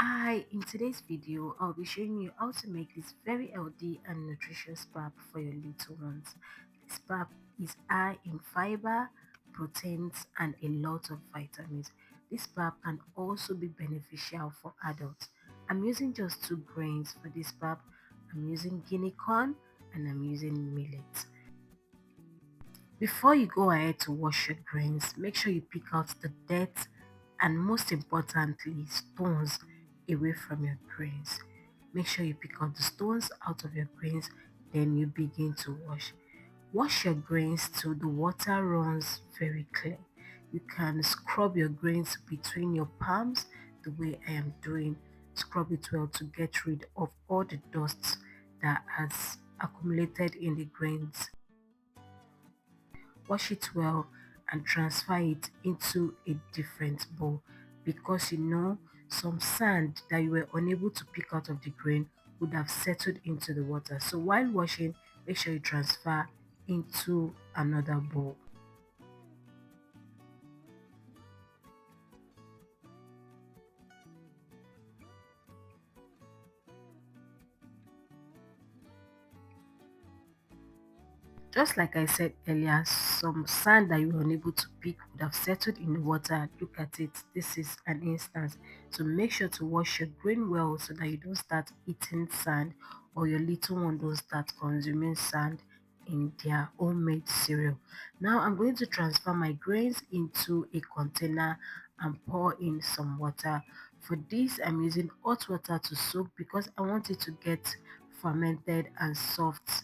In today's video, I'll be showing you how to make this very healthy and nutritious pap for your little ones. This pap is high in fiber, proteins, and a lot of vitamins. This pap can also be beneficial for adults. I'm using just two grains for this pap. I'm using Guinea corn and I'm using millet. Before you go ahead to wash your grains, make sure you pick out the dirt and most importantly, stones away from your grains. Make sure you pick out the stones out of your grains, then you begin to wash. Wash your grains till the water runs very clear. You can scrub your grains between your palms the way I am doing. Scrub it well to get rid of all the dust that has accumulated in the grains. Wash it well and transfer it into a different bowl because some sand that you were unable to pick out of the grain would have settled into the water. So while washing, make sure you transfer into another bowl. Just like I said earlier, some sand that you were unable to pick would have settled in the water. Look at it. This is an instance. So make sure to wash your grain well so that you don't start eating sand or your little one don't start consuming sand in their homemade cereal. Now I'm going to transfer my grains into a container and pour in some water. For this, I'm using hot water to soak because I want it to get fermented and soft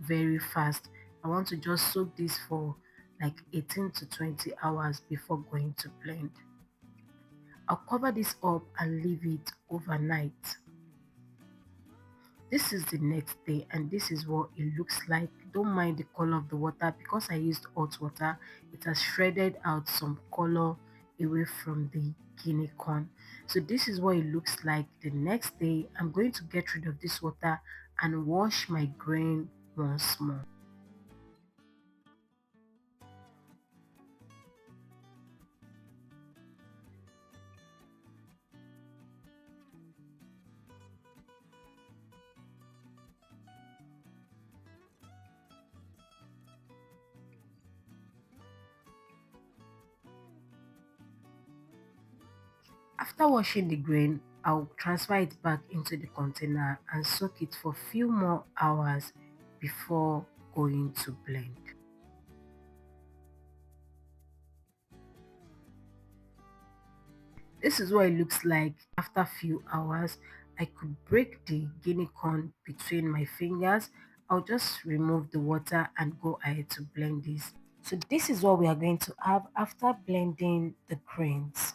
very fast. I want to just soak this for like 18 to 20 hours before going to blend. I'll cover this up and leave it overnight. This is the next day and this is what it looks like. Don't mind the color of the water because I used hot water. It has shredded out some color away from the guinea corn. So this is what it looks like the next day. I'm going to get rid of this water and wash my grain once more. After washing the grain, I'll transfer it back into the container and soak it for a few more hours before going to blend. This is what it looks like after a few hours. I could break the guinea corn between my fingers. I'll just remove the water and go ahead to blend this. So this is what we are going to have after blending the grains.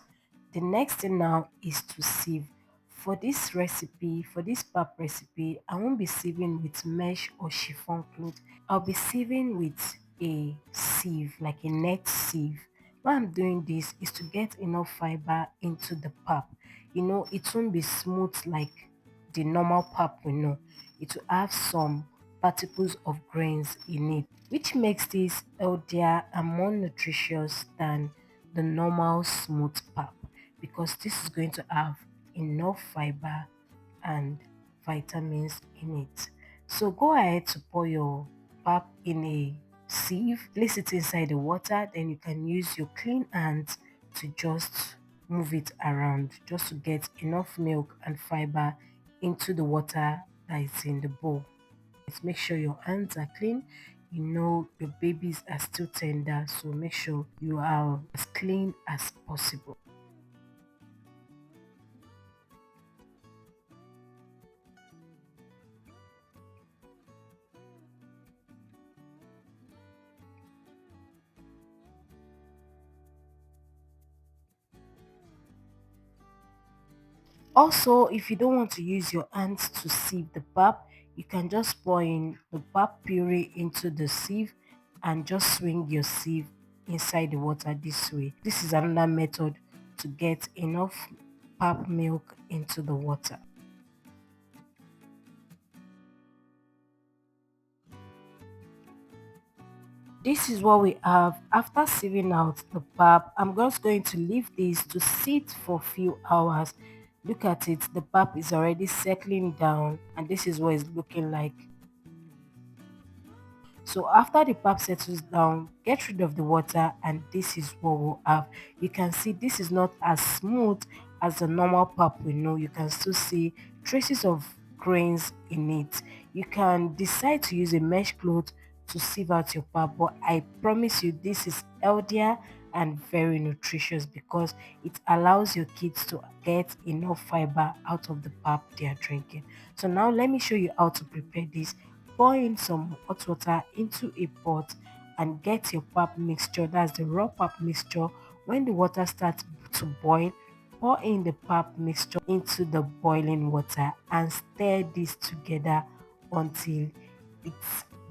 The next thing now is to sieve. For this recipe, for this pap recipe, I won't be sieving with mesh or chiffon cloth. I'll be sieving with a sieve, like a net sieve. Why I'm doing this is to get enough fiber into the pap. It won't be smooth like the normal pap we know. It will have some particles of grains in it, which makes this healthier and more nutritious than the normal smooth pap because this is going to have enough fiber and vitamins in it. So go ahead to pour your pap in a sieve, place it inside the water, then you can use your clean hands to just move it around just to get enough milk and fiber into the water that is in the bowl. Let's make sure your hands are clean. Your babies are still tender, so make sure you are as clean as possible. Also, if you don't want to use your hands to sieve the pap, you can just pour in the pap puree into the sieve and just swing your sieve inside the water this way. This is another method to get enough pap milk into the water. This is what we have after sieving out the pap. I'm just going to leave this to sit for a few hours Look at it, the pap is already settling down and this is what it's looking like. So after the pap settles down, get rid of the water and this is what we'll have. You can see this is not as smooth as the normal pap we know. You can still see traces of grains in it. You can decide to use a mesh cloth to sieve out your pap, but I promise you this is healthier and very nutritious because it allows your kids to get enough fiber out of the pap they are drinking. So now let me show you how to prepare this. Pour in some hot water into a pot and get your pap mixture, that's the raw pap mixture. When the water starts to boil, pour in the pap mixture into the boiling water and stir this together until it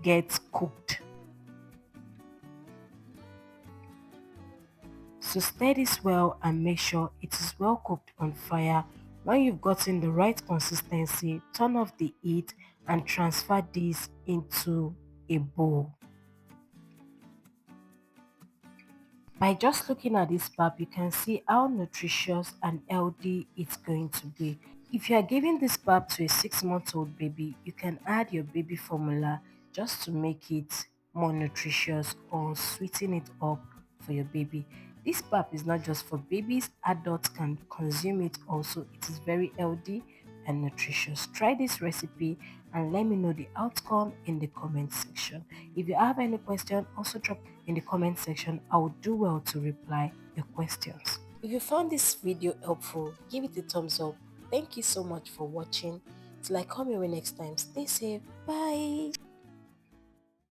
gets cooked. So stir this well and make sure it is well cooked on fire. When you've gotten the right consistency, turn off the heat and transfer this into a bowl. By just looking at this pap, you can see how nutritious and healthy it's going to be. If you are giving this pap to a 6-month-old baby, you can add your baby formula just to make it more nutritious or sweeten it up for your baby. This pap is not just for babies, adults can consume it also. It is very healthy and nutritious. Try this recipe and let me know the outcome in the comment section. If you have any question, also drop in the comment section. I will do well to reply your questions. If you found this video helpful, give it a thumbs up. Thank you so much for watching. Till I come your way next time, stay safe. Bye.